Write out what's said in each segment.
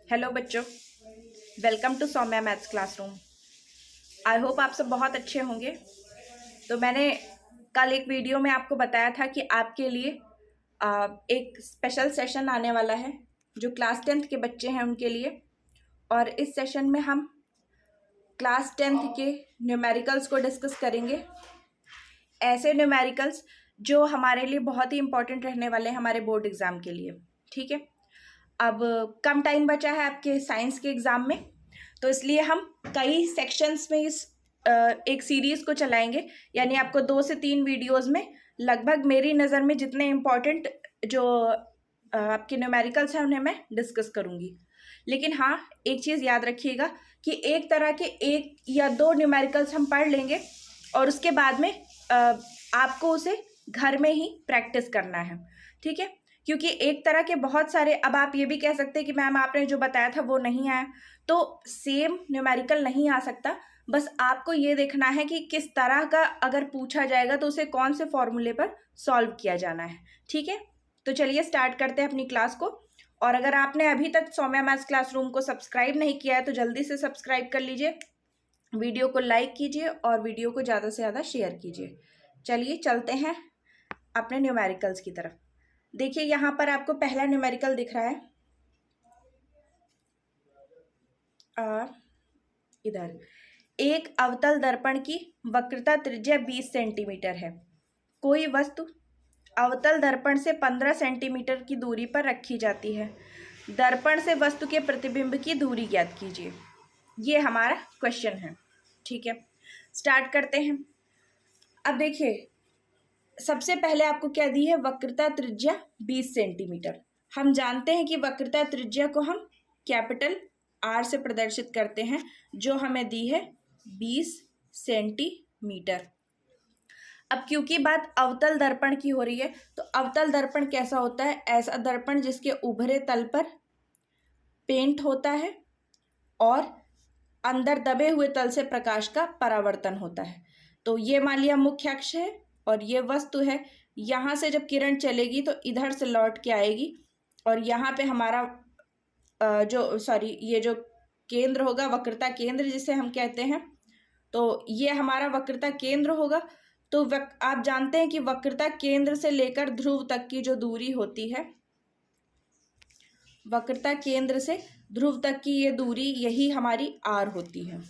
Hello बच्चों, welcome to Saumya maths classroom. I hope आप सब बहुत अच्छे होंगे। तो मैंने कल एक वीडियो में आपको बताया था कि आपके लिए एक स्पेशल सेशन आने वाला है जो क्लास 10th के बच्चे हैं उनके लिए। और इस सेशन में हम क्लास 10th के न्यूमेरिकल्स को डिस्कस करेंगे, ऐसे न्यूमेरिकल्स जो हमारे लिए बहुत ही इंपॉर्टेंट रहने वाले हैं हमारे बोर्ड एग्ज़ाम के लिए। ठीक है, अब कम टाइम बचा है आपके साइंस के एग्ज़ाम में, तो इसलिए हम कई सेक्शंस में इस एक सीरीज़ को चलाएंगे। यानी आपको 2 से 3 वीडियोस में लगभग मेरी नज़र में जितने इम्पॉर्टेंट जो आपके न्यूमेरिकल्स हैं उन्हें मैं डिस्कस करूँगी। लेकिन हाँ, एक चीज़ याद रखिएगा कि एक तरह के 1 या 2 न्यूमेरिकल्स हम पढ़ लेंगे और उसके बाद में आपको उसे घर में ही प्रैक्टिस करना है। ठीक है, क्योंकि एक तरह के बहुत सारे, अब आप ये भी कह सकते हैं कि मैम आपने जो बताया था वो नहीं आया, तो सेम न्यूमेरिकल नहीं आ सकता। बस आपको ये देखना है कि किस तरह का अगर पूछा जाएगा तो उसे कौन से फॉर्मूले पर सॉल्व किया जाना है। ठीक है, तो चलिए स्टार्ट करते हैं अपनी क्लास को। और अगर आपने अभी तक सौम्या मैथ्स क्लासरूम को सब्सक्राइब नहीं किया है तो जल्दी से सब्सक्राइब कर लीजिए, वीडियो को लाइक कीजिए और वीडियो को ज़्यादा से ज़्यादा शेयर कीजिए। चलिए चलते हैं अपने न्यूमेरिकल्स की तरफ। देखिए यहाँ पर आपको पहला न्यूमेरिकल दिख रहा है, इधर एक अवतल दर्पण की वक्रता त्रिज्या 20 सेंटीमीटर है। कोई वस्तु अवतल दर्पण से 15 सेंटीमीटर की दूरी पर रखी जाती है। दर्पण से वस्तु के प्रतिबिंब की दूरी ज्ञात कीजिए। ये हमारा क्वेश्चन है। ठीक है, स्टार्ट करते हैं। अब देखिए, सबसे पहले आपको क्या दी है, वक्रता त्रिज्या 20 सेंटीमीटर। हम जानते हैं कि वक्रता त्रिज्या को हम कैपिटल आर से प्रदर्शित करते हैं, जो हमें दी है 20 सेंटीमीटर। अब क्योंकि बात अवतल दर्पण की हो रही है, तो अवतल दर्पण कैसा होता है, ऐसा दर्पण जिसके उभरे तल पर पेंट होता है और अंदर दबे हुए तल से प्रकाश का परावर्तन होता है। तो ये मान लिया मुख्य अक्ष है और ये वस्तु है। यहाँ से जब किरण चलेगी तो इधर से लौट के आएगी और यहाँ पे हमारा ये जो केंद्र होगा, वक्रता केंद्र जिसे हम कहते हैं, तो ये हमारा वक्रता केंद्र होगा। तो आप जानते हैं कि वक्रता केंद्र से लेकर ध्रुव तक की जो दूरी होती है, वक्रता केंद्र से ध्रुव तक की ये दूरी, यही हमारी आर होती है।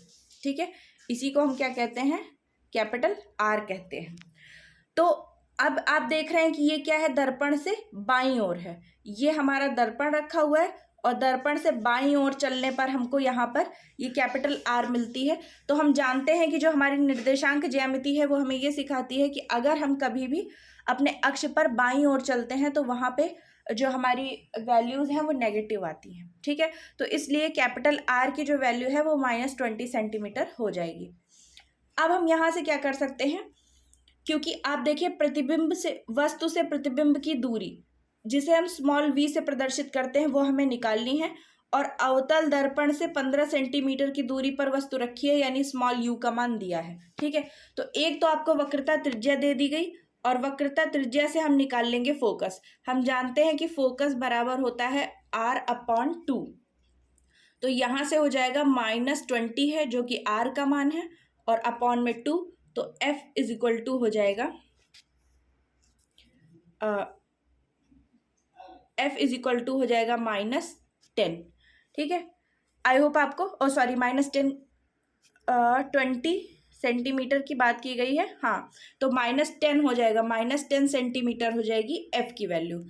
ठीक है, इसी को हम क्या कहते हैं, कैपिटल आर कहते हैं। तो अब आप देख रहे हैं कि ये क्या है, दर्पण से बाईं ओर है। ये हमारा दर्पण रखा हुआ है और दर्पण से बाईं ओर चलने पर हमको यहाँ पर ये कैपिटल आर मिलती है। तो हम जानते हैं कि जो हमारी निर्देशांक ज्यामिति है वो हमें ये सिखाती है कि अगर हम कभी भी अपने अक्ष पर बाईं ओर चलते हैं तो वहाँ पे जो हमारी वैल्यूज़ हैं वो नेगेटिव आती हैं। ठीक है, तो इसलिए कैपिटल आर की जो वैल्यू है वो -20 सेंटीमीटर हो जाएगी। अब हम यहाँ से क्या कर सकते हैं, क्योंकि आप देखिए प्रतिबिंब से, वस्तु से प्रतिबिंब की दूरी जिसे हम स्मॉल v से प्रदर्शित करते हैं वो हमें निकालनी है। और अवतल दर्पण से 15 सेंटीमीटर की दूरी पर वस्तु रखी है, यानी स्मॉल u का मान दिया है। ठीक है, तो एक तो आपको वक्रता त्रिज्या दे दी गई और वक्रता त्रिज्या से हम निकाल लेंगे फोकस। हम जानते हैं कि फोकस बराबर होता है r/2। तो यहाँ से हो जाएगा -20 है जो कि r का मान है और अपॉन में 2, तो F = हो जाएगा F = हो जाएगा -10। ठीक है, आई होप आपको, -10 20 सेंटीमीटर की बात की गई है। हाँ, तो -10 हो जाएगा, -10 सेंटीमीटर हो जाएगी F की वैल्यू।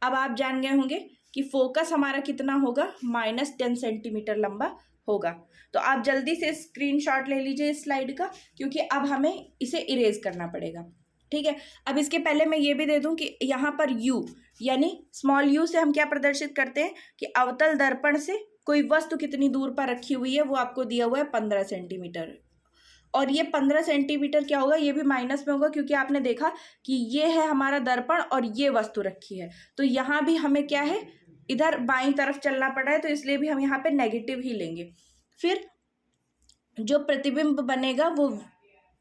अब आप जान गए होंगे कि फोकस हमारा कितना होगा, -10 सेंटीमीटर लंबा होगा। तो आप जल्दी से स्क्रीनशॉट ले लीजिए इस स्लाइड का, क्योंकि अब हमें इसे इरेज करना पड़ेगा। ठीक है, अब इसके पहले मैं ये भी दे दूं कि यहाँ पर u यानी स्मॉल u से हम क्या प्रदर्शित करते हैं कि अवतल दर्पण से कोई वस्तु कितनी दूर पर रखी हुई है, वो आपको दिया हुआ है 15 सेंटीमीटर। और ये 15 सेंटीमीटर क्या होगा, ये भी माइनस में होगा, क्योंकि आपने देखा कि ये है हमारा दर्पण और ये वस्तु रखी है। तो यहाँ भी हमें क्या है, इधर बाईं तरफ चलना पड़ा है, तो इसलिए भी हम यहाँ पे नेगेटिव ही लेंगे। फिर जो प्रतिबिंब बनेगा वो,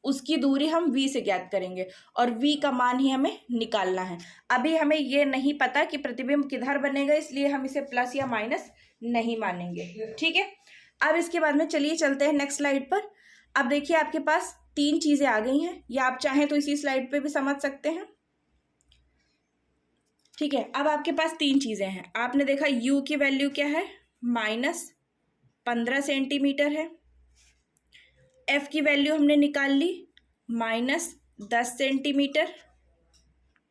उसकी दूरी हम v से ज्ञात करेंगे और v का मान ही हमें निकालना है। अभी हमें ये नहीं पता कि प्रतिबिंब किधर बनेगा, इसलिए हम इसे प्लस या माइनस नहीं मानेंगे। ठीक है, अब इसके बाद में चलिए चलते हैं नेक्स्ट स्लाइड पर। अब देखिए आपके पास 3 चीज़ें आ गई हैं, या आप चाहें तो इसी स्लाइड पे भी समझ सकते हैं। ठीक है, अब आपके पास 3 चीज़ें हैं। आपने देखा u की वैल्यू क्या है, -15 सेंटीमीटर है। f की वैल्यू हमने निकाल ली -10 सेंटीमीटर।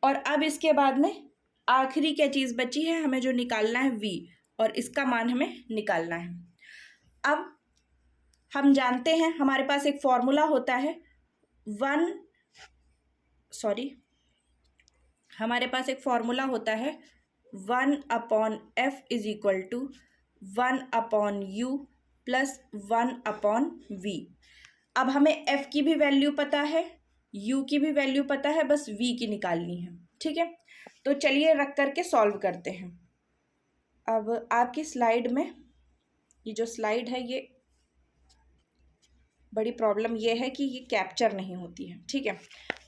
और अब इसके बाद में आखिरी क्या चीज़ बची है, हमें जो निकालना है v, और इसका मान हमें निकालना है। अब हम जानते हैं हमारे पास एक फॉर्मूला होता है हमारे पास एक फॉर्मूला होता है 1/f is equal to 1/u plus 1/v। अब हमें f की भी वैल्यू पता है, u की भी वैल्यू पता है, बस v की निकालनी है। ठीक है, तो चलिए रख करके सॉल्व करते हैं। अब आपकी स्लाइड में ये जो स्लाइड है, ये बड़ी प्रॉब्लम ये है कि ये कैप्चर नहीं होती है। ठीक है,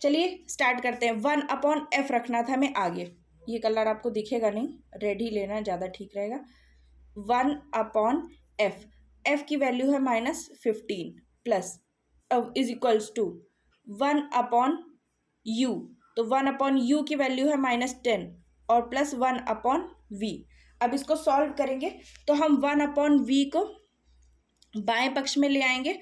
चलिए स्टार्ट करते हैं। 1/f रखना था हमें आगे, ये कलर आपको दिखेगा नहीं, रेड ही लेना है, ज़्यादा ठीक रहेगा। 1/f, f की वैल्यू है -15 plus is equals to 1/u, तो 1/u की वैल्यू है -10 और प्लस 1/v। अब इसको सॉल्व करेंगे तो हम 1/v को बाएं पक्ष में ले आएंगे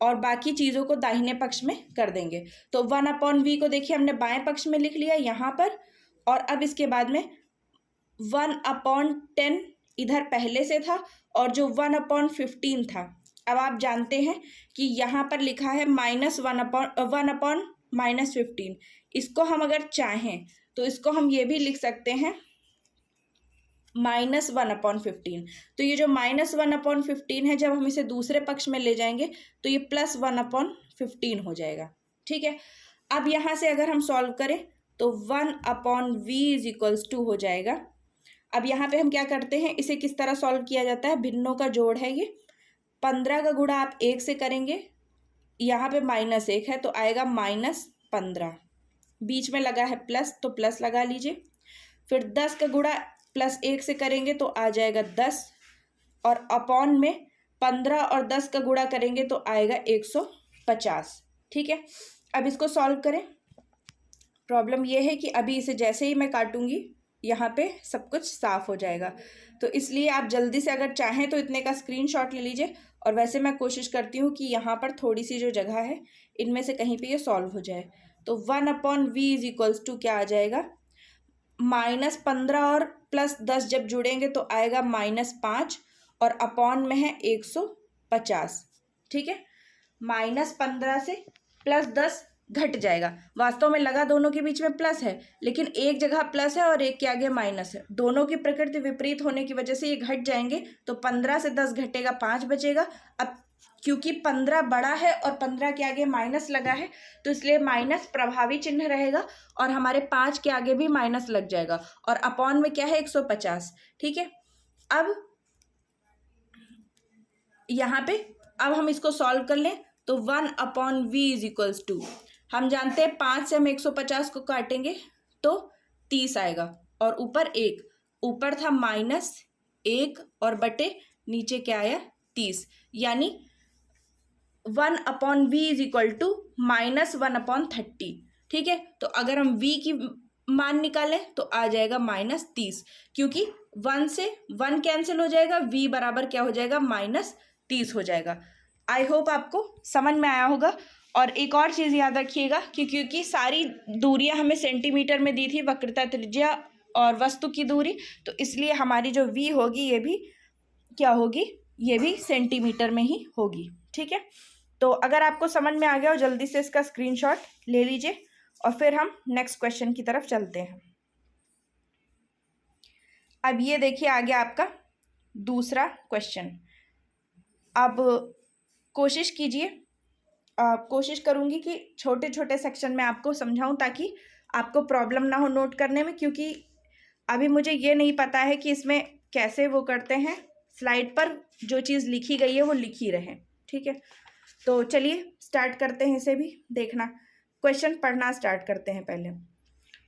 और बाकी चीज़ों को दाहिने पक्ष में कर देंगे। तो 1/v को देखिए हमने बाएं पक्ष में लिख लिया यहाँ पर, और अब इसके बाद में 1/10 इधर पहले से था, और जो 1/15 था, अब आप जानते हैं कि यहाँ पर लिखा है -1/-15। इसको हम अगर चाहें तो इसको हम ये भी लिख सकते हैं -1/15। तो ये जो -1/15 है, जब हम इसे दूसरे पक्ष में ले जाएंगे तो ये +1/15 हो जाएगा। ठीक है, अब यहाँ से अगर हम सॉल्व करें तो 1/v इज इक्वल्स टू हो जाएगा। अब यहाँ पे हम क्या करते हैं, इसे किस तरह सॉल्व किया जाता है, भिन्नों का जोड़ है ये। 15 का गुणा आप 1 से करेंगे, यहाँ पे -1 है तो आएगा -15, बीच में लगा है प्लस तो प्लस लगा लीजिए। फिर 10 का गुणा +1 से करेंगे तो आ जाएगा 10, और अपॉन में 15 और 10 का गुणा करेंगे तो आएगा 150। ठीक है, अब इसको सॉल्व करें। प्रॉब्लम ये है कि अभी इसे जैसे ही मैं काटूंगी यहाँ पे सब कुछ साफ हो जाएगा, तो इसलिए आप जल्दी से अगर चाहें तो इतने का स्क्रीनशॉट ले लीजिए। और वैसे मैं कोशिश करती हूँ कि यहाँ पर थोड़ी सी जो जगह है इनमें से कहीं पे ये सॉल्व हो जाए। तो 1/v इज इक्वल्स टू क्या आ जाएगा, -15 और +10 जब जुड़ेंगे तो आएगा -5, और अपॉन में है 150। ठीक है, -15 से +10 घट जाएगा, वास्तव में लगा दोनों के बीच में प्लस है, लेकिन एक जगह प्लस है और एक के आगे माइनस है। दोनों की प्रकृति विपरीत होने की वजह से ये घट जाएंगे, तो 15 से 10 घटेगा, 5 बचेगा। अब क्योंकि 15 बड़ा है और 15 के आगे माइनस लगा है, तो इसलिए माइनस प्रभावी चिन्ह रहेगा, और हमारे 5 के आगे भी माइनस लग जाएगा, और अपॉन में क्या है 150। ठीक है, अब यहाँ पे अब हम इसको सॉल्व कर लें तो 1/v इज इक्वल्स टू, हम जानते हैं 5 से हम 150 को काटेंगे तो 30 आएगा, और ऊपर 1, ऊपर था -1 और बटे नीचे क्या आया 30, यानी 1/v इज इक्वल टू -1/30। ठीक है, तो अगर हम v की मान निकालें तो आ जाएगा -30, क्योंकि 1 से 1 कैंसिल हो जाएगा, v बराबर क्या हो जाएगा, -30 हो जाएगा। आई होप आपको समझ में आया होगा। और एक और चीज़ याद रखिएगा कि क्योंकि सारी दूरियां हमें सेंटीमीटर में दी थी, वक्रता, त्रिज्या और वस्तु की दूरी, तो इसलिए हमारी जो v होगी ये भी क्या होगी, ये भी सेंटीमीटर में ही होगी। ठीक है, तो अगर आपको समझ में आ गया हो जल्दी से इसका स्क्रीनशॉट ले लीजिए, और फिर हम नेक्स्ट क्वेश्चन की तरफ चलते हैं। अब ये देखिए आ गया आपका दूसरा क्वेश्चन। अब कोशिश कीजिए, कोशिश करूँगी कि छोटे छोटे सेक्शन में आपको समझाऊं ताकि आपको प्रॉब्लम ना हो नोट करने में, क्योंकि अभी मुझे ये नहीं पता है कि इसमें कैसे वो करते हैं, स्लाइड पर जो चीज़ लिखी गई है वो लिखी रहे। ठीक है, तो चलिए स्टार्ट करते हैं, इसे भी देखना। क्वेश्चन पढ़ना स्टार्ट करते हैं। पहले,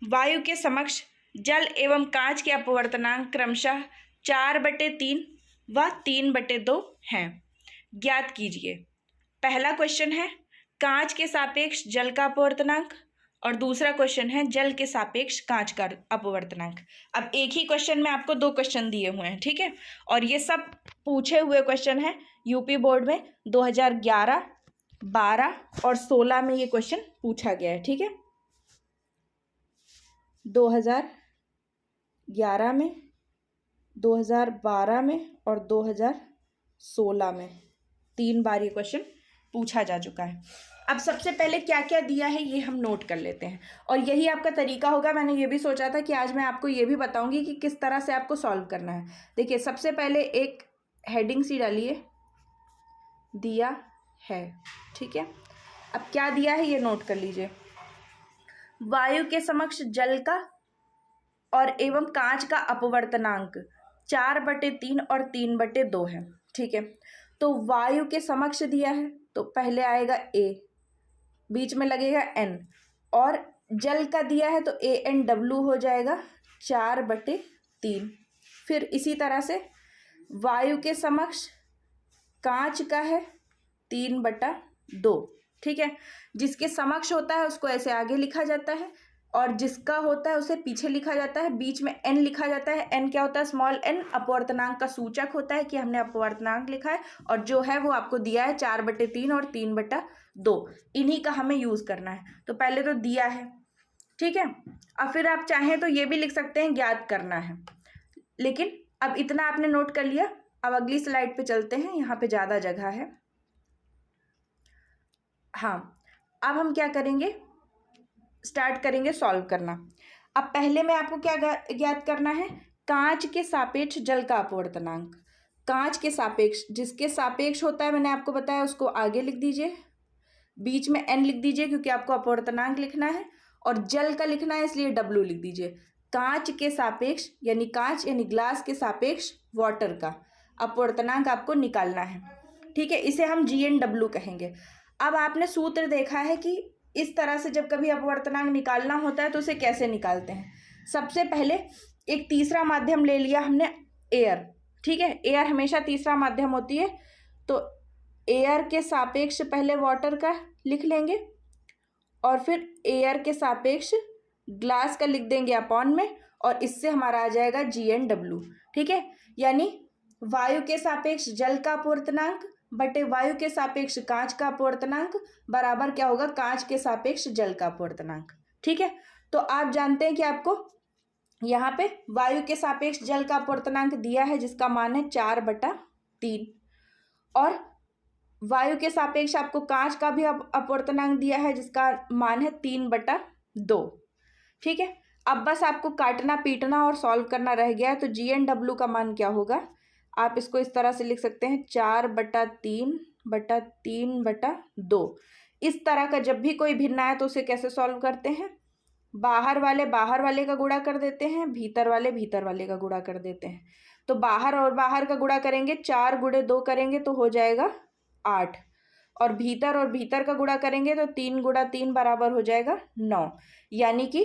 वायु के समक्ष जल एवं कांच के अपवर्तनांक क्रमशः 4/3, व 3/2 हैं। ज्ञात कीजिए। पहला क्वेश्चन है कांच के सापेक्ष जल का अपवर्तनांक और दूसरा क्वेश्चन है जल के सापेक्ष कांच का अपवर्तनांक। अब एक ही क्वेश्चन में आपको 2 क्वेश्चन दिए हुए हैं, ठीक है, और ये सब पूछे हुए क्वेश्चन है यूपी बोर्ड में 2011, 12 और 16 में ये क्वेश्चन पूछा गया है, ठीक है। 2011 में, 2012 में और 2016 में 3 बार ये क्वेश्चन पूछा जा चुका है। अब सबसे पहले क्या क्या दिया है ये हम नोट कर लेते हैं, और यही आपका तरीका होगा। मैंने ये भी सोचा था कि आज मैं आपको ये भी बताऊंगी कि किस तरह से आपको सॉल्व करना है। देखिए, सबसे पहले एक हेडिंग सी डालिए, दिया है, ठीक है। अब क्या दिया है ये नोट कर लीजिए। वायु के समक्ष जल का और एवं कांच का अपवर्तनांक 4/3 और 3/2 है, ठीक है। तो वायु के समक्ष दिया है तो पहले आएगा A, बीच में लगेगा N, और जल का दिया है तो ANW हो जाएगा 4/3। फिर इसी तरह से वायु के समक्ष कांच का है 3/2, ठीक है। जिसके समक्ष होता है उसको ऐसे आगे लिखा जाता है और जिसका होता है उसे पीछे लिखा जाता है। बीच में n लिखा जाता है। n क्या होता है? स्मॉल n अपवर्तनांक का सूचक होता है कि हमने अपवर्तनांक लिखा है, और जो है वो आपको दिया है 4/3 और 3/2। इन्हीं का हमें यूज करना है। तो पहले तो दिया है, ठीक है। अब फिर आप चाहें तो ये भी लिख सकते हैं ज्ञात करना है, लेकिन अब इतना आपने नोट कर लिया। अब अगली स्लाइड पे चलते हैं, यहाँ पे ज्यादा जगह है। हाँ, अब हम क्या करेंगे, स्टार्ट करेंगे सॉल्व करना। अब पहले में आपको क्या ज्ञात करना है? कांच के सापेक्ष जल का अपवर्तनांक। कांच के सापेक्ष, जिसके सापेक्ष होता है मैंने आपको बताया उसको आगे लिख दीजिए, बीच में n लिख दीजिए क्योंकि आपको अपवर्तनांक लिखना है, और जल का लिखना है इसलिए W लिख दीजिए। कांच के सापेक्ष यानी कांच यानी ग्लास के सापेक्ष वाटर का अपवर्तनांक आपको निकालना है, ठीक है। इसे हम GNW कहेंगे। अब आपने सूत्र देखा है कि इस तरह से जब कभी अपवर्तनांक निकालना होता है तो उसे कैसे निकालते हैं। सबसे पहले एक तीसरा माध्यम ले लिया हमने, एयर, ठीक है। एयर हमेशा तीसरा माध्यम होती है, तो एयर के सापेक्ष पहले वाटर का लिख लेंगे और फिर एयर के सापेक्ष ग्लास का लिख देंगे अपॉन में, और इससे हमारा आ जाएगा GNW, ठीक है। यानी वायु के सापेक्ष जल का अपवर्तनांक बटे वायु के सापेक्ष कांच का अपवर्तनांक बराबर क्या होगा? कांच के सापेक्ष जल का अपवर्तनांक, ठीक है। तो आप जानते हैं कि आपको यहाँ पे वायु के सापेक्ष जल का अपवर्तनांक दिया है जिसका मान है 4/3, और वायु के सापेक्ष आपको कांच का भी अपवर्तनांक दिया है जिसका मान है 3/2, ठीक है। अब बस आपको काटना पीटना और सॉल्व करना रह गया है। तो GNW का मान क्या होगा? आप इसको इस तरह से लिख सकते हैं 4/3/3/2। इस तरह का जब भी कोई भिन्न आए तो उसे कैसे सॉल्व करते हैं? बाहर वाले का गुणा कर देते हैं, भीतर वाले का गुणा कर देते हैं। तो बाहर और बाहर का गुणा करेंगे, 4 × 2 करेंगे तो हो जाएगा 8, और भीतर का गुणा करेंगे तो 3 × 3 बराबर हो जाएगा 9। यानी कि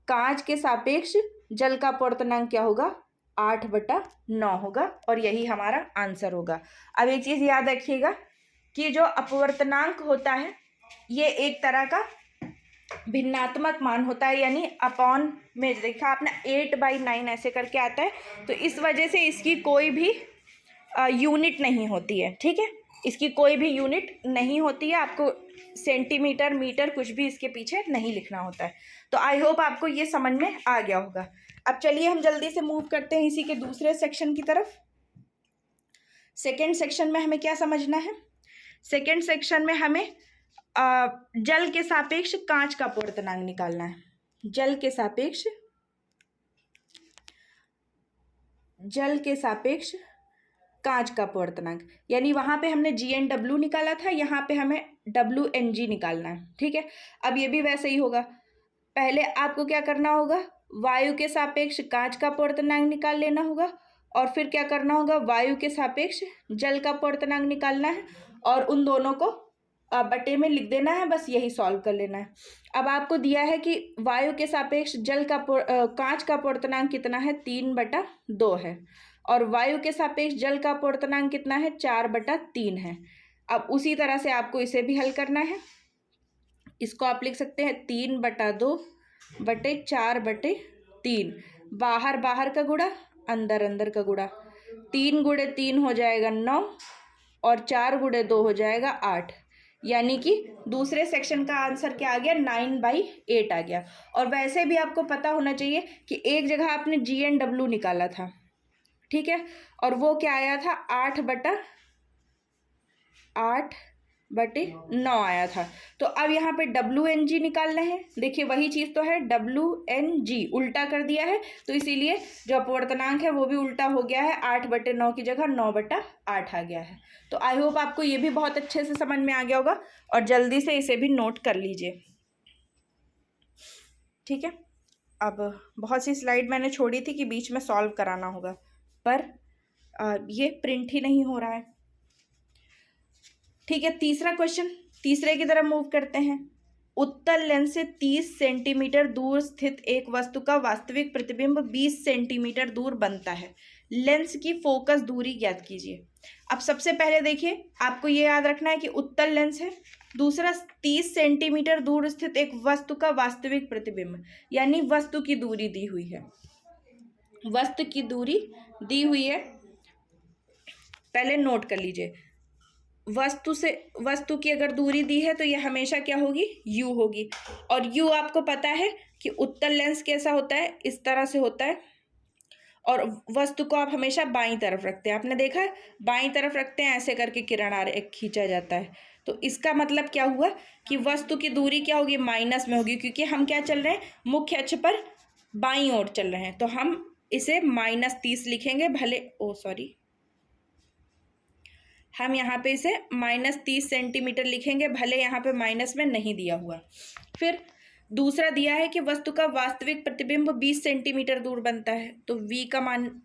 कांच के सापेक्ष जल का अपवर्तनांक क्या होगा? 8/9 होगा, और यही हमारा आंसर होगा। अब एक चीज याद रखिएगा कि जो अपवर्तनांक होता है ये एक तरह का भिन्नात्मक मान होता है, यानी अपॉन में देखा आपने 8/9 ऐसे करके आता है, तो इस वजह से इसकी कोई भी यूनिट नहीं होती है, ठीक है। इसकी कोई भी यूनिट नहीं होती है, आपको सेंटीमीटर मीटर कुछ भी इसके पीछे नहीं लिखना होता है। तो आई होप आपको ये समझ में आ गया होगा। अब चलिए हम जल्दी से मूव करते हैं इसी के दूसरे सेक्शन की तरफ। सेकेंड सेक्शन में हमें क्या समझना है? सेकेंड सेक्शन में हमें जल के सापेक्ष कांच का अपवर्तनांक निकालना है। जल के सापेक्ष कांच का अपवर्तनांक, यानी वहां पे हमने GNW निकाला था, यहाँ पे हमें WNG निकालना है, ठीक है। अब ये भी वैसे ही होगा। पहले आपको क्या करना होगा? वायु के सापेक्ष कांच का अपवर्तनांक निकाल लेना होगा, और फिर क्या करना होगा? वायु के सापेक्ष जल का अपवर्तनांक निकालना है, और उन दोनों को बटे में लिख देना है, बस यही सॉल्व कर लेना है। अब आपको दिया है कि वायु के सापेक्ष कांच का अपवर्तनांक कितना है? 3/2 है, और वायु के सापेक्ष जल का अपवर्तनांक कितना है, 4/3 है। अब उसी तरह से आपको इसे भी हल करना है। इसको आप लिख सकते हैं 3/2/4/3। बाहर बाहर का गुणा, अंदर अंदर का गुणा। 3 गुणे 3 हो जाएगा 9 और 4 गुणे 2 हो जाएगा 8। यानी कि दूसरे सेक्शन का आंसर क्या आ गया, 9/8 आ गया। और वैसे भी आपको पता होना चाहिए कि एक जगह आपने GNW निकाला था, ठीक है, और वो क्या आया था, 8/9 आया था। तो अब यहाँ पे WNG निकालना है। देखिए वही चीज़ तो है, WNG उल्टा कर दिया है, तो इसीलिए जो अपवर्तनांक है वो भी उल्टा हो गया है। 8/9 की जगह 9/8 आ गया है। तो आई होप आपको ये भी बहुत अच्छे से समझ में आ गया होगा, और जल्दी से इसे भी नोट कर लीजिए, ठीक है। अब बहुत सी स्लाइड मैंने छोड़ी थी कि बीच में सॉल्व कराना होगा, पर ये प्रिंट ही नहीं हो रहा है, ठीक है। तीसरा क्वेश्चन, तीसरे की तरफ मूव करते हैं। उत्तल लेंस से 30 सेंटीमीटर दूर स्थित एक वस्तु का वास्तविक प्रतिबिंब 20 सेंटीमीटर दूर बनता है। लेंस की फोकस दूरी ज्ञात कीजिए। अब सबसे पहले देखिए, आपको ये याद रखना है कि उत्तल लेंस है, दूसरा 30 सेंटीमीटर दूर स्थित एक वस्तु का वास्तविक प्रतिबिंब, यानी वस्तु की दूरी दी हुई है। वस्तु की दूरी दी हुई है, पहले नोट कर लीजिए। वस्तु की अगर दूरी दी है तो ये हमेशा क्या होगी, u होगी। और u आपको पता है कि उत्तल लेंस कैसा होता है, इस तरह से होता है, और वस्तु को आप हमेशा बाईं तरफ रखते हैं। आपने देखा है, बाईं तरफ रखते हैं, ऐसे करके किरण आरेख खींचा जाता है। तो इसका मतलब क्या हुआ कि वस्तु की दूरी क्या होगी, माइनस में होगी, क्योंकि हम क्या चल रहे हैं, मुख्य अक्ष पर बाईं ओर चल रहे हैं। तो हम इसे -30 लिखेंगे, भले हम यहाँ पे इसे -30 सेंटीमीटर लिखेंगे, भले यहाँ पे माइनस में नहीं दिया हुआ। फिर दूसरा दिया है कि वस्तु का वास्तविक प्रतिबिंब 20 सेंटीमीटर दूर बनता है। तो v का मान,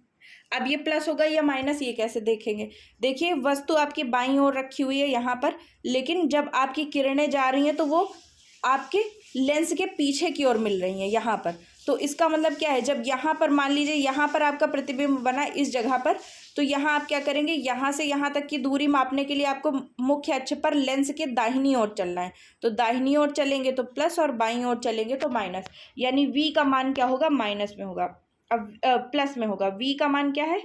अब ये प्लस होगा या माइनस, ये कैसे देखेंगे। देखिए वस्तु आपकी बाईं ओर रखी हुई है यहाँ पर, लेकिन जब आपकी किरणें जा रही हैं तो वो आपके लेंस के पीछे की ओर मिल रही हैं यहाँ पर। तो इसका मतलब क्या है, जब यहाँ पर मान लीजिए यहाँ पर आपका प्रतिबिंब बना इस जगह पर, तो यहाँ आप क्या करेंगे, यहाँ से यहाँ तक की दूरी मापने के लिए आपको मुख्य अक्ष पर लेंस के दाहिनी ओर चलना है। तो दाहिनी ओर चलेंगे तो प्लस और बाईं ओर चलेंगे तो माइनस, यानी v का मान क्या होगा, माइनस में होगा। अब प्लस में होगा, v का मान क्या है,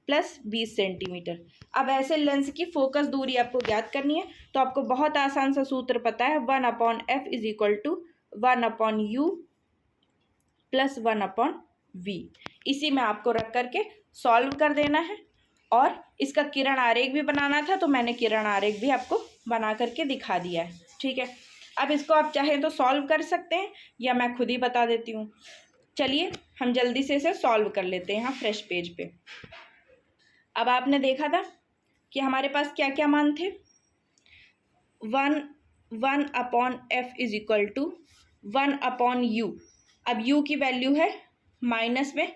+20 सेंटीमीटर। अब ऐसे लेंस की फोकस दूरी आपको ज्ञात करनी है, तो आपको बहुत आसान सा सूत्र पता है, 1/f = 1/u + 1/v। इसी में आपको रख करके सॉल्व कर देना है। और इसका किरण आरेख भी बनाना था, तो मैंने किरण आरेख भी आपको बना करके दिखा दिया है, ठीक है। अब इसको आप चाहें तो सॉल्व कर सकते हैं, या मैं खुद ही बता देती हूँ। चलिए हम जल्दी से इसे सॉल्व कर लेते हैं यहाँ फ्रेश पेज पे। अब आपने देखा था कि हमारे पास क्या क्या मान थे, 1/f = 1/u। अब u की वैल्यू है माइनस में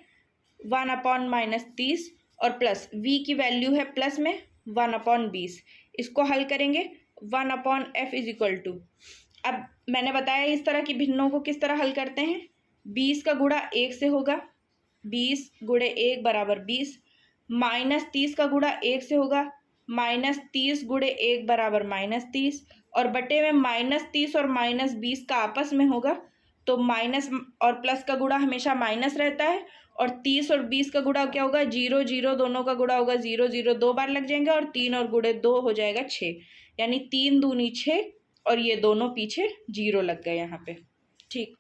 1/-30 और प्लस v की वैल्यू है प्लस में 1/20। इसको हल करेंगे, 1/f = अब मैंने बताया इस तरह की भिन्नों को किस तरह हल करते हैं। 20 का गुणा 1 से होगा, 20 × 1 = 20। -30 का गुणा 1 से होगा, -30 × 1 = -30। और बटे में -30 और -20 का आपस में होगा, तो माइनस और प्लस का गुणा हमेशा माइनस रहता है। और 30 और 20 का गुणा क्या होगा, 0 0 दोनों का गुणा होगा, 0 0 2 बार लग जाएंगे, और 3 और गुणे 2 हो जाएगा 6, यानी 3 दूनी 6, और ये दोनों पीछे 0 लग गए यहाँ पे, ठीक।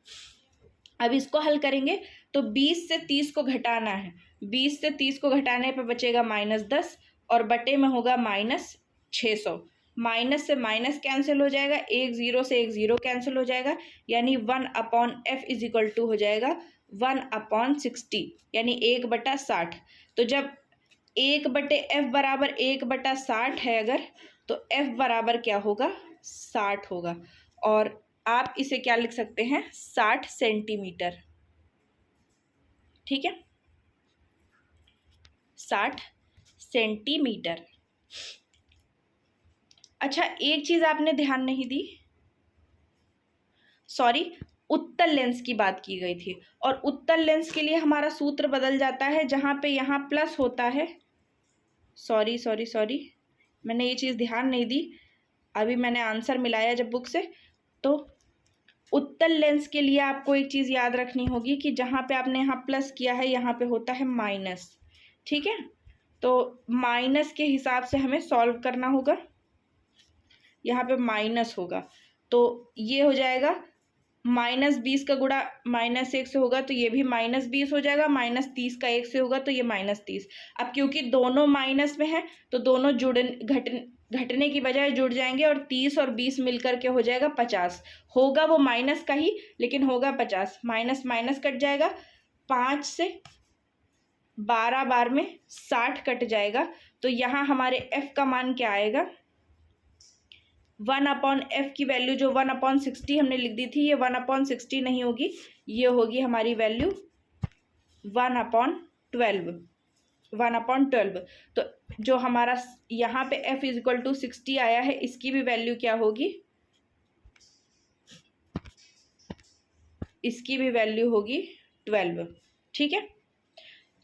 अब इसको हल करेंगे तो 20 से 30 को घटाना है, 20 से 30 को घटाने पर बचेगा -10, और बटे में होगा -600। माइनस से माइनस कैंसिल हो जाएगा, 1 0 से 1 0 कैंसिल हो जाएगा, यानी 1/f = हो जाएगा 1/60, यानी 1/60। तो जब 1/f = 1/60 है अगर, तो f बराबर क्या होगा, 60 होगा। और आप इसे क्या लिख सकते हैं, 60 सेंटीमीटर, ठीक है, 60 सेंटीमीटर। अच्छा, एक चीज़ आपने ध्यान नहीं दी, सॉरी, उत्तल लेंस की बात की गई थी। और उत्तल लेंस के लिए हमारा सूत्र बदल जाता है, जहाँ पे यहाँ प्लस होता है, सॉरी मैंने ये चीज़ ध्यान नहीं दी, अभी मैंने आंसर मिलाया जब बुक से। तो उत्तल लेंस के लिए आपको एक चीज़ याद रखनी होगी कि जहाँ पे आपने यहाँ प्लस किया है यहाँ पे होता है माइनस, ठीक है। तो माइनस के हिसाब से हमें सॉल्व करना होगा, यहाँ पे माइनस होगा तो ये हो जाएगा -20 का गुणा -1 से होगा तो ये भी -20 हो जाएगा, -30 का 1 से होगा तो ये -30। अब क्योंकि दोनों माइनस में है तो दोनों घटने की बजाय जुड़ जाएंगे और 30 और 20 मिलकर के हो जाएगा 50। होगा वो माइनस का ही लेकिन होगा 50, माइनस माइनस कट जाएगा, 5 से 12 बार में 60 कट जाएगा। तो यहाँ हमारे f का मान क्या आएगा, 1/f की वैल्यू जो 1/60 हमने लिख दी थी, ये 1/60 नहीं होगी, ये होगी हमारी वैल्यू 1/12। तो जो हमारा यहाँ पे f = 60 आया है, इसकी भी वैल्यू क्या होगी, इसकी भी वैल्यू होगी 12, ठीक है।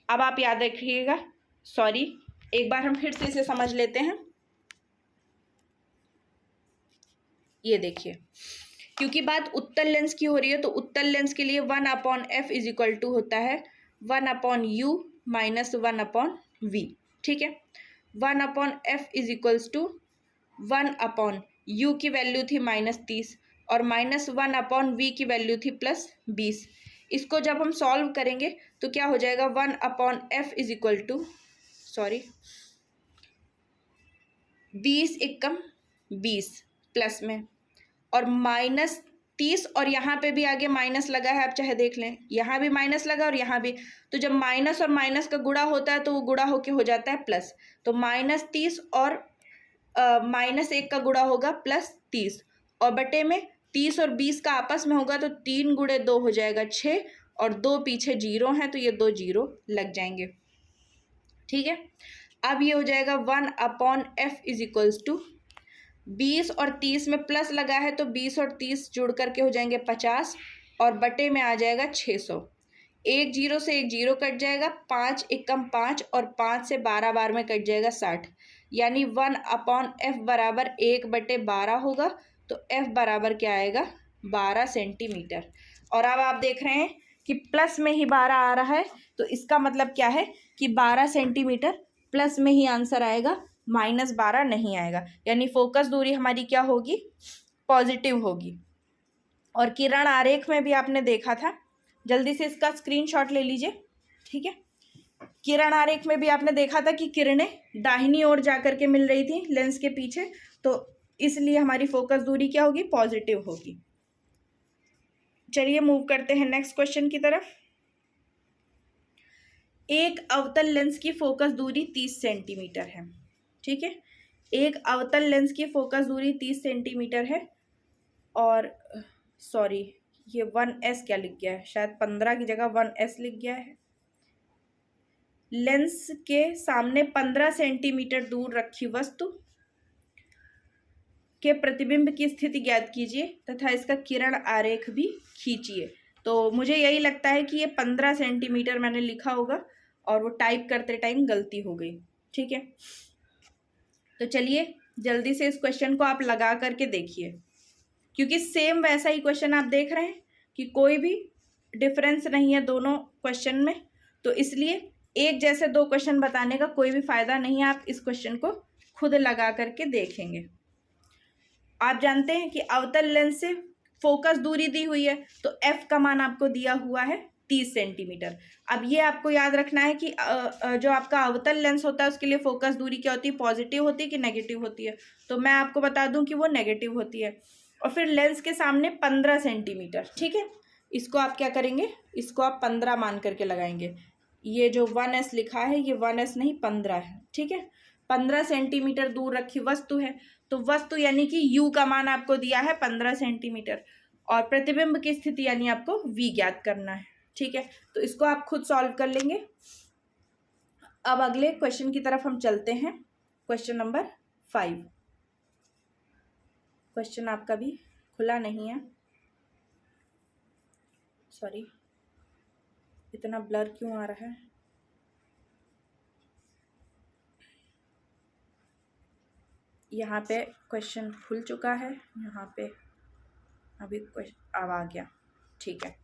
अब आप याद रखिएगा, सॉरी एक बार हम फिर से इसे समझ लेते हैं। ये देखिए, क्योंकि बात उत्तल लेंस की हो रही है तो उत्तल लेंस के लिए 1/f = होता है 1/u - 1/v, ठीक है। 1/f = 1/u की वैल्यू थी -30 और -1/v की वैल्यू थी +20। इसको जब हम सॉल्व करेंगे तो क्या हो जाएगा, 1/f = सॉरी 20 एकम 20 प्लस में और -30 और यहाँ पे भी आगे माइनस लगा है, आप चाहे देख लें, यहाँ भी माइनस लगा और यहाँ भी। तो जब माइनस और माइनस का गुणा होता है तो वो गुणा होके हो जाता है प्लस। तो -30 और -1 का गुणा होगा +30 और बटे में 30 और 20 का आपस में होगा तो 3 × 2 हो जाएगा 6 और 2 पीछे 0 हैं तो ये 2 0 लग जाएंगे, ठीक है। अब ये हो जाएगा 1/f = 20 और 30 में प्लस लगा है तो 20 और 30 जुड़ करके हो जाएंगे 50 और बटे में आ जाएगा 600। 1 0 से 1 0 कट जाएगा, 5 एकम 5 और 5 से 12 बार में कट जाएगा 60, यानी 1/f बराबर 1/12 होगा। तो f बराबर क्या आएगा, 12 सेंटीमीटर। और अब आप देख रहे हैं कि प्लस में ही 12 आ रहा है तो इसका मतलब क्या है कि 12 सेंटीमीटर प्लस में ही आंसर आएगा, -12 नहीं आएगा, यानी फोकस दूरी हमारी क्या होगी, पॉजिटिव होगी। और किरण आरेख में भी आपने देखा था, जल्दी से इसका स्क्रीनशॉट ले लीजिए, ठीक है। किरण आरेख में भी आपने देखा था कि किरणें दाहिनी ओर जाकर के मिल रही थी लेंस के पीछे, तो इसलिए हमारी फोकस दूरी क्या होगी, पॉजिटिव होगी। चलिए मूव करते हैं नेक्स्ट क्वेश्चन की तरफ। एक अवतल लेंस की फोकस दूरी 30 सेंटीमीटर है, ठीक है। एक अवतल लेंस की फोकस दूरी 30 सेंटीमीटर है और सॉरी ये 1s क्या लिख गया है, शायद 15 की जगह 1s लिख गया है। लेंस के सामने 15 सेंटीमीटर दूर रखी वस्तु के प्रतिबिंब की स्थिति ज्ञात कीजिए तथा इसका किरण आरेख भी खींचिए। तो मुझे यही लगता है कि ये 15 सेंटीमीटर मैंने लिखा होगा और वो टाइप करते टाइम गलती हो गई, ठीक है। तो चलिए जल्दी से इस क्वेश्चन को आप लगा करके देखिए, क्योंकि सेम वैसा ही क्वेश्चन आप देख रहे हैं कि कोई भी डिफरेंस नहीं है दोनों क्वेश्चन में, तो इसलिए एक जैसे दो क्वेश्चन बताने का कोई भी फ़ायदा नहीं है। आप इस क्वेश्चन को खुद लगा करके देखेंगे। आप जानते हैं कि अवतल लेंस से फोकस दूरी दी हुई है तो f का मान आपको दिया हुआ है 30 सेंटीमीटर। अब ये आपको याद रखना है कि जो आपका अवतल लेंस होता है उसके लिए फोकस दूरी क्या होती है, पॉजिटिव होती है कि नेगेटिव होती है। तो मैं आपको बता दूं कि वो नेगेटिव होती है। और फिर लेंस के सामने 15 सेंटीमीटर, ठीक है। इसको आप क्या करेंगे, इसको आप 15 मान करके लगाएंगे। ये जो 1s लिखा है ये 1s नहीं 15 है, ठीक है। 15 सेंटीमीटर दूर रखी वस्तु है तो वस्तु यानी कि u का मान आपको दिया है 15 सेंटीमीटर और प्रतिबिंब की स्थिति यानी आपको v ज्ञात करना है, ठीक है। तो इसको आप खुद सॉल्व कर लेंगे। अब अगले क्वेश्चन की तरफ हम चलते हैं, क्वेश्चन नंबर 5। क्वेश्चन आपका भी खुला नहीं है। सॉरी, इतना ब्लर क्यों आ रहा है। यहाँ पे क्वेश्चन खुल चुका है, यहाँ पे अभी क्वेश्चन अब आ गया, ठीक है।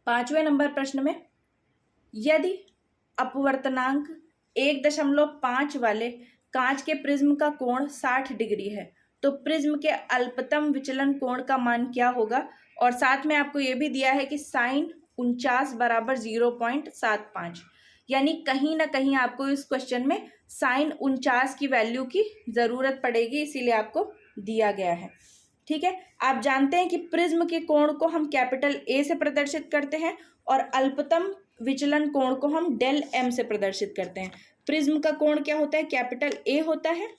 5वें नंबर प्रश्न में, यदि अपवर्तनांक 1.5 वाले कांच के प्रिज्म का कोण 60 डिग्री है तो प्रिज्म के अल्पतम विचलन कोण का मान क्या होगा। और साथ में आपको ये भी दिया है कि साइन 49 बराबर 0.75, यानी कहीं ना कहीं आपको इस क्वेश्चन में साइन 49 की वैल्यू की ज़रूरत पड़ेगी, इसीलिए आपको दिया गया है। ठीक है, आप जानते हैं कि प्रिज्म के कोण को हम कैपिटल ए से प्रदर्शित करते हैं और अल्पतम विचलन कोण को हम डेल एम से प्रदर्शित करते हैं। प्रिज्म का कोण क्या होता है, कैपिटल ए होता है।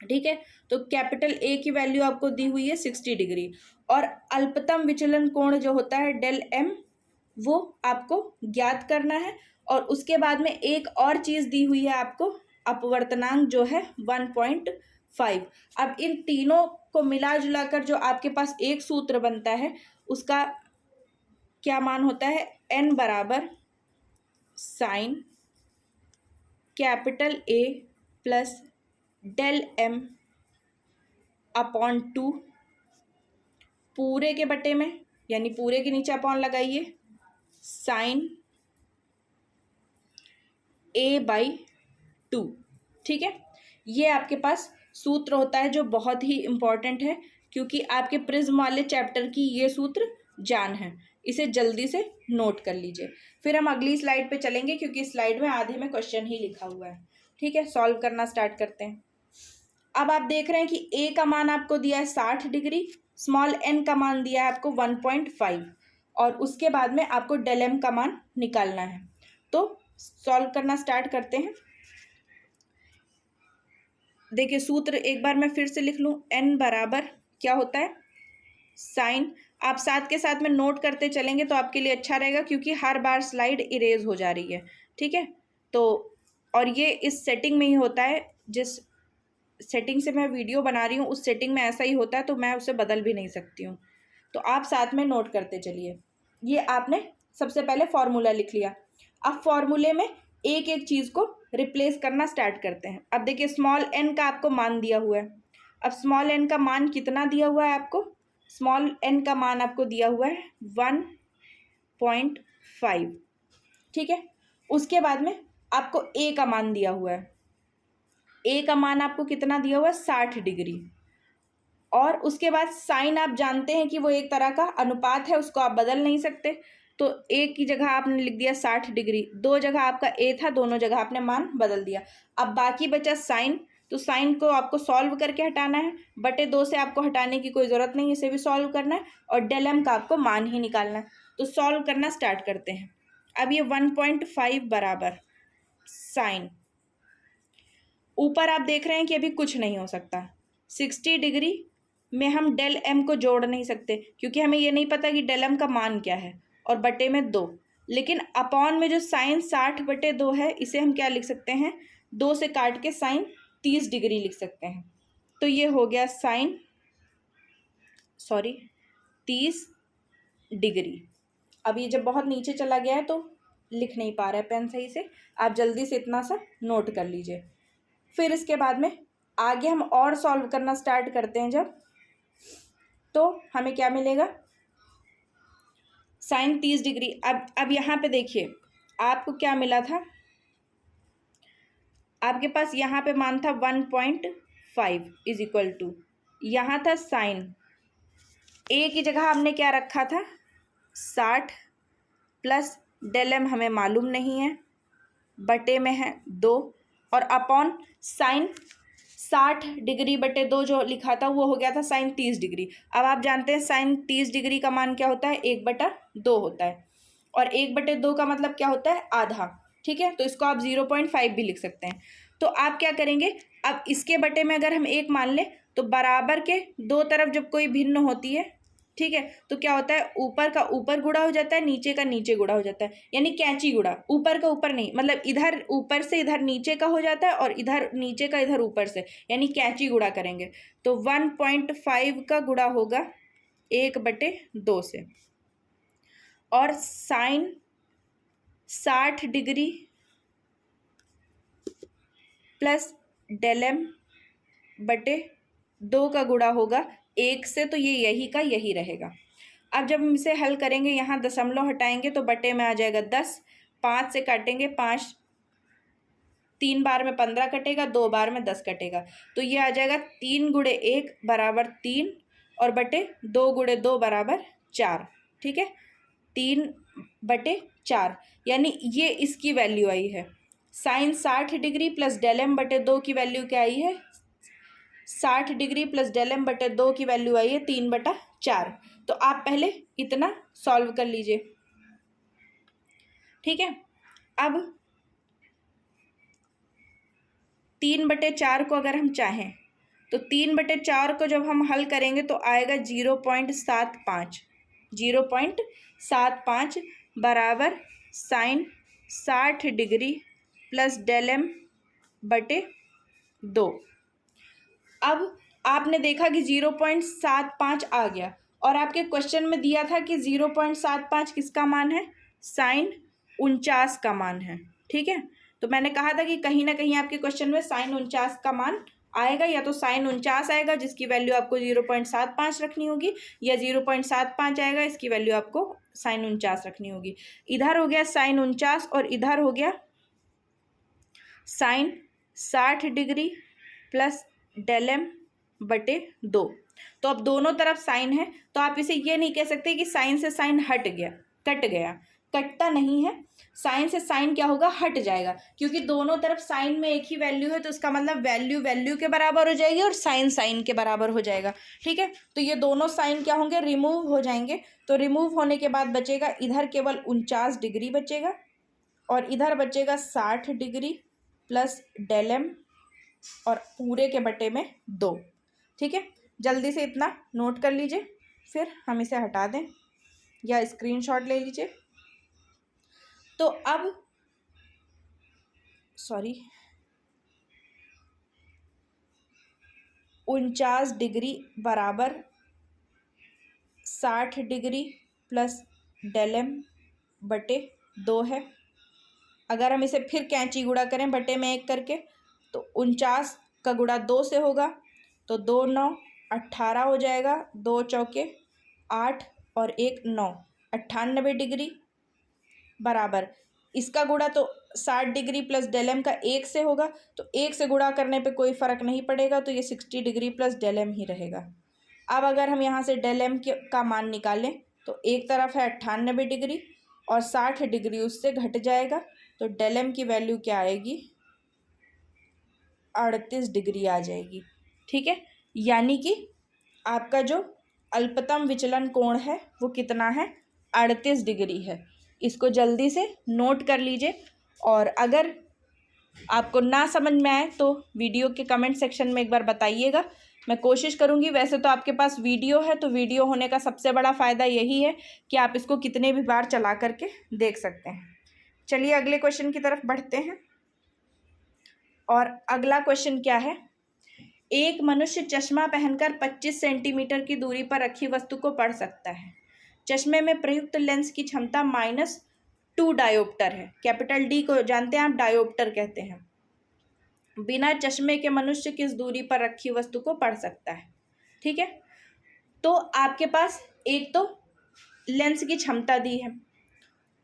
ठीक है, तो कैपिटल ए की वैल्यू आपको दी हुई है 60 डिग्री और अल्पतम विचलन कोण जो होता है डेल एम, वो आपको ज्ञात करना है। और उसके बाद में एक और चीज़ दी हुई है आपको, अपवर्तनांक जो है 1.5। अब इन तीनों को मिला जुला कर जो आपके पास एक सूत्र बनता है उसका क्या मान होता है, n बराबर sine capital A plus del M upon 2 पूरे के बटे में, यानी पूरे के नीचे अपॉन लगाइए, साइन a बाई 2। ठीक है, ये आपके पास सूत्र होता है जो बहुत ही इम्पॉर्टेंट है, क्योंकि आपके प्रिज्म वाले चैप्टर की ये सूत्र जान है। इसे जल्दी से नोट कर लीजिए। फिर हम अगली स्लाइड पे चलेंगे, क्योंकि स्लाइड में आधे में क्वेश्चन ही लिखा हुआ है। ठीक है, सॉल्व करना स्टार्ट करते हैं। अब आप देख रहे हैं कि ए का मान आपको दिया है 60 डिग्री, स्मॉल एन का मान दिया है आपको 1.5 और उसके बाद में आपको डेल एम का मान निकालना है। तो सॉल्व करना स्टार्ट करते हैं। देखिए सूत्र एक बार मैं फिर से लिख लूँ, n बराबर क्या होता है, साइन, आप साथ के साथ में नोट करते चलेंगे तो आपके लिए अच्छा रहेगा, क्योंकि हर बार स्लाइड इरेज हो जा रही है। ठीक है, तो और ये इस सेटिंग में ही होता है, जिस सेटिंग से मैं वीडियो बना रही हूँ उस सेटिंग में ऐसा ही होता है, तो मैं उसे बदल भी नहीं सकती हूँ। तो आप साथ में नोट करते चलिए। ये आपने सबसे पहले फॉर्मूला लिख लिया। अब फॉर्मूले में एक एक चीज़ को रिप्लेस करना स्टार्ट करते हैं। अब देखिए स्मॉल एन का आपको मान दिया हुआ है। अब स्मॉल एन का मान कितना दिया हुआ है आपको, स्मॉल एन का मान आपको दिया हुआ है 1.5। ठीक है, उसके बाद में आपको ए का मान दिया हुआ है। ए का मान आपको कितना दिया हुआ है, 60 डिग्री। और उसके बाद साइन आप जानते हैं कि वो एक तरह का अनुपात है, उसको आप बदल नहीं सकते, तो ए की जगह आपने लिख दिया 60 डिग्री। दो जगह आपका ए था, दोनों जगह आपने मान बदल दिया। अब बाकी बचा साइन, तो साइन को आपको सॉल्व करके हटाना है, बटे 2 से आपको हटाने की कोई ज़रूरत नहीं, इसे भी सॉल्व करना है और डेल एम का आपको मान ही निकालना है। तो सॉल्व करना स्टार्ट करते हैं। अब ये 1.5 बराबर साइन, ऊपर आप देख रहे हैं कि अभी कुछ नहीं हो सकता, 60 डिग्री में हम डेल एम को जोड़ नहीं सकते, क्योंकि हमें ये नहीं पता कि डेल एम का मान क्या है, और बटे में 2। लेकिन अपॉन में जो साइन 60/2 है, इसे हम क्या लिख सकते हैं, 2 से काट के साइन 30 डिग्री लिख सकते हैं। तो ये हो गया साइन 30 डिग्री। अब ये जब बहुत नीचे चला गया है तो लिख नहीं पा रहा है पेन सही से, आप जल्दी से इतना सा नोट कर लीजिए। फिर इसके बाद में आगे हम और सॉल्व करना स्टार्ट करते हैं जब, तो हमें क्या मिलेगा, साइन 30 डिग्री। अब यहाँ पे देखिए आपको क्या मिला था, आपके पास यहाँ पे मान था 1.5 इज इक्वल टू, यहाँ था साइन, ए की जगह हमने क्या रखा था 60 प्लस डेल एम हमें मालूम नहीं है, बटे में है 2 और अपॉन साइन 60 डिग्री बटे 2 जो लिखा था वो हो गया था साइन 30 डिग्री। अब आप जानते हैं साइन 30 डिग्री का मान क्या होता है, 1/2 होता है, और 1/2 का मतलब क्या होता है, आधा। ठीक है, तो इसको आप 0.5 भी लिख सकते हैं। तो आप क्या करेंगे, अब इसके बटे में अगर हम 1 मान लें तो बराबर के दो तरफ जब कोई भिन्न होती है, ठीक है, तो क्या होता है, ऊपर का ऊपर गुणा हो जाता है, नीचे का नीचे गुणा हो जाता है, यानी कैंची गुणा। ऊपर का ऊपर नहीं, मतलब इधर ऊपर से इधर नीचे का हो जाता है और इधर नीचे का इधर ऊपर से, यानी कैंची गुणा करेंगे। तो 1.5 का गुणा होगा 1/2 से। और sine 60 degree plus del M बटे 2 का गुणा होगा 1 से, तो ये यही का यही रहेगा। अब जब हम इसे हल करेंगे, यहाँ दशमलव हटाएंगे तो बटे में आ जाएगा 10, 5 से काटेंगे 5, 3 बार में 15 कटेगा, 2 बार में 10 कटेगा, तो ये आ जाएगा 3 गुणे 1 बराबर 3 और बटे 2 गुणे 2 बराबर 4। ठीक है, 3 बटे 4, यानी ये इसकी वैल्यू आई है। Sine 60 degree plus del M बटे 2 की वैल्यू क्या आई है? 60 डिग्री प्लस डेल एम बटे 2 की वैल्यू आई है 3/4। तो आप पहले इतना सॉल्व कर लीजिए। ठीक है, अब 3/4 को अगर हम चाहें तो 3/4 को जब हम हल करेंगे तो आएगा 0.75। 0.75 बराबर sine 60 degree plus del M बटे 2। अब आपने देखा कि 0.75 आ गया और आपके क्वेश्चन में दिया था कि 0.75 किसका मान है? साइन 49 का मान है। ठीक है, तो मैंने कहा था कि कहीं ना कहीं आपके क्वेश्चन में साइन 49 का मान आएगा, या तो साइन 49 आएगा जिसकी वैल्यू आपको 0.75 रखनी होगी, या 0.75 आएगा इसकी वैल्यू आपको साइन 49 रखनी होगी। इधर हो गया साइन 49 और इधर हो गया sine 60 degree plus del M बटे 2। तो अब दोनों तरफ साइन है, तो आप इसे ये नहीं कह सकते कि साइन से साइन हट गया, कट गया। कटता नहीं है, साइन से साइन क्या होगा? हट जाएगा, क्योंकि दोनों तरफ साइन में एक ही वैल्यू है, तो इसका मतलब वैल्यू वैल्यू के बराबर हो जाएगी और साइन साइन के बराबर हो जाएगा। ठीक है, तो ये दोनों साइन क्या होंगे? रिमूव हो जाएंगे। तो रिमूव होने के बाद बचेगा इधर केवल 49 डिग्री बचेगा और इधर बचेगा 60 डिग्री प्लस डेल एम और पूरे के बटे में 2। ठीक है, जल्दी से इतना नोट कर लीजिए, फिर हम इसे हटा दें या स्क्रीनशॉट ले लीजिए। तो अब 49 डिग्री बराबर 60 डिग्री प्लस डेल एम बटे 2 है। अगर हम इसे फिर कैंची गुणा करें बटे में 1 करके, तो 49 का गुणा 2 से होगा, तो 2 9 18 हो जाएगा, 2 चौके 8 और 1 9, 98 डिग्री बराबर इसका गुणा तो 60 डिग्री प्लस डेल एम का 1 से होगा, तो 1 से गुणा करने पे कोई फ़र्क नहीं पड़ेगा, तो ये 60 डिग्री प्लस डेल एम ही रहेगा। अब अगर हम यहाँ से डेल एम का मान निकालें तो एक तरफ है 98 डिग्री और 60 डिग्री उससे घट जाएगा, तो डेल एम की वैल्यू क्या आएगी? 38 डिग्री आ जाएगी। ठीक है, यानी कि आपका जो अल्पतम विचलन कोण है वो कितना है? 38 डिग्री है। इसको जल्दी से नोट कर लीजिए, और अगर आपको ना समझ में आए तो वीडियो के कमेंट सेक्शन में एक बार बताइएगा, मैं कोशिश करूँगी। वैसे तो आपके पास वीडियो है, तो वीडियो होने का सबसे बड़ा फ़ायदा यही है कि आप इसको कितने भी बार चला करके देख सकते हैं। चलिए अगले क्वेश्चन की तरफ बढ़ते हैं। और अगला क्वेश्चन क्या है? एक मनुष्य चश्मा पहनकर 25 सेंटीमीटर की दूरी पर रखी वस्तु को पढ़ सकता है। चश्मे में प्रयुक्त लेंस की क्षमता -2 डायोप्टर है। कैपिटल डी को जानते हैं आप, डायोप्टर कहते हैं। बिना चश्मे के मनुष्य किस दूरी पर रखी वस्तु को पढ़ सकता है? ठीक है, तो आपके पास एक तो लेंस की क्षमता दी है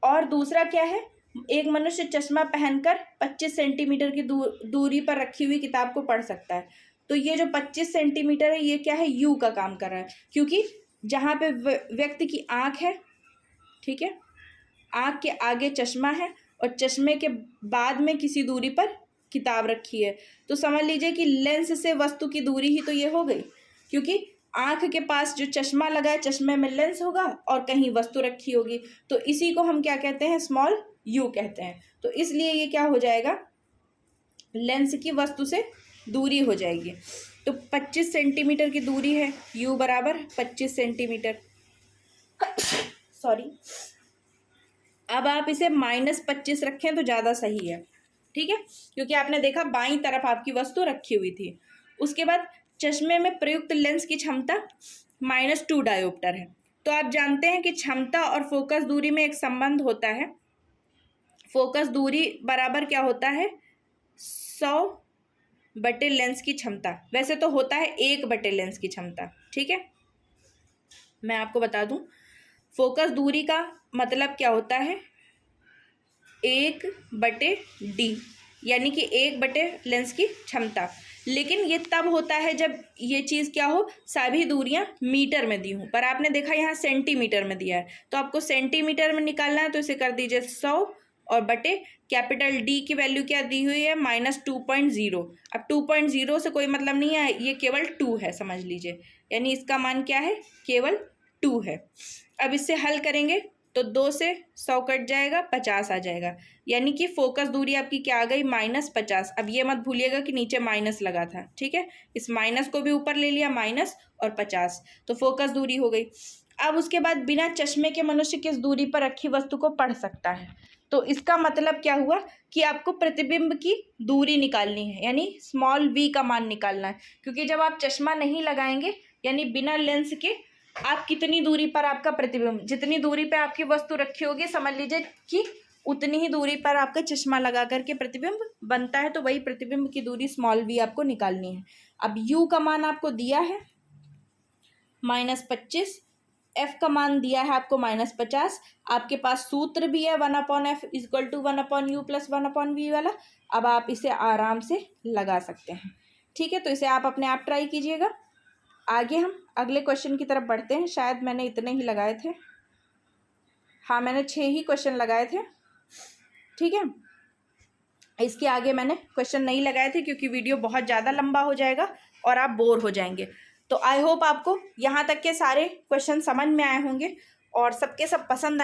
और दूसरा क्या है? एक मनुष्य चश्मा पहनकर 25 सेंटीमीटर की दूरी पर रखी हुई किताब को पढ़ सकता है। तो ये जो 25 सेंटीमीटर है ये क्या है? यू का काम कर रहा है, क्योंकि जहाँ पे व्यक्ति की आँख है, ठीक है, आँख के आगे चश्मा है और चश्मे के बाद में किसी दूरी पर किताब रखी है, तो समझ लीजिए कि लेंस से वस्तु की दूरी ही तो ये हो गई, क्योंकि आँख के पास जो चश्मा लगा है, चश्मे में लेंस होगा और कहीं वस्तु रखी होगी, तो इसी को हम क्या कहते हैं? स्मॉल यू कहते हैं। तो इसलिए ये क्या हो जाएगा? लेंस की वस्तु से दूरी हो जाएगी। तो 25 सेंटीमीटर की दूरी है, यू बराबर 25 सेंटीमीटर। सॉरी, अब आप इसे -25 रखें तो ज़्यादा सही है। ठीक है, क्योंकि आपने देखा बाईं तरफ आपकी वस्तु रखी हुई थी। उसके बाद चश्मे में प्रयुक्त लेंस की क्षमता -2 डायोप्टर है, तो आप जानते हैं कि क्षमता और फोकस दूरी में एक संबंध होता है। फोकस दूरी बराबर क्या होता है, 100 बटे लेंस की क्षमता। वैसे तो होता है 1 बटे लेंस की क्षमता, ठीक है। मैं आपको बता दूं, फोकस दूरी का मतलब क्या होता है, 1 बटे डी, यानी कि 1 बटे लेंस की क्षमता। लेकिन ये तब होता है जब ये चीज़ क्या हो, सभी दूरियां मीटर में दी हों। पर आपने देखा यहाँ सेंटीमीटर में दिया है, तो आपको सेंटीमीटर में निकालना है, तो इसे कर दीजिए 100 और बटे कैपिटल डी की वैल्यू क्या दी हुई है, -2.0। अब 2.0 से कोई मतलब नहीं है, ये केवल 2 है, समझ लीजिए। यानी इसका मान क्या है, केवल 2 है। अब इससे हल करेंगे तो 2 से 100 कट जाएगा, 50 आ जाएगा। यानी कि फोकस दूरी आपकी क्या आ गई, -50। अब ये मत भूलिएगा कि नीचे माइनस लगा था, ठीक है। इस माइनस को भी ऊपर ले लिया, माइनस और 50, तो फोकस दूरी हो गई। अब उसके बाद बिना चश्मे के मनुष्य किस दूरी पर रखी वस्तु को पढ़ सकता है। तो इसका मतलब क्या हुआ कि आपको प्रतिबिंब की दूरी निकालनी है, यानी स्मॉल v का मान निकालना है। क्योंकि जब आप चश्मा नहीं लगाएंगे, यानी बिना लेंस के, आप कितनी दूरी पर आपका प्रतिबिंब, जितनी दूरी पे आपकी वस्तु रखी होगी, समझ लीजिए कि उतनी ही दूरी पर आपका चश्मा लगा करके प्रतिबिंब बनता है। तो वही प्रतिबिंब की दूरी स्मॉल v आपको निकालनी है। अब u का मान आपको दिया है -25, f का मान दिया है आपको -50। आपके पास सूत्र भी है 1/f = 1/u + 1/v वाला। अब आप इसे आराम से लगा सकते हैं, ठीक है। तो इसे आप अपने आप ट्राई कीजिएगा। आगे हम अगले क्वेश्चन की तरफ बढ़ते हैं। शायद मैंने इतने ही लगाए थे, हाँ मैंने 6 ही क्वेश्चन लगाए थे, ठीक है। इसके आगे मैंने क्वेश्चन नहीं लगाए थे क्योंकि वीडियो बहुत ज़्यादा लंबा हो जाएगा और आप बोर हो जाएंगे। तो आई होप आपको यहाँ तक के सारे क्वेश्चन समझ में आए होंगे और सबके सब पसंद आए।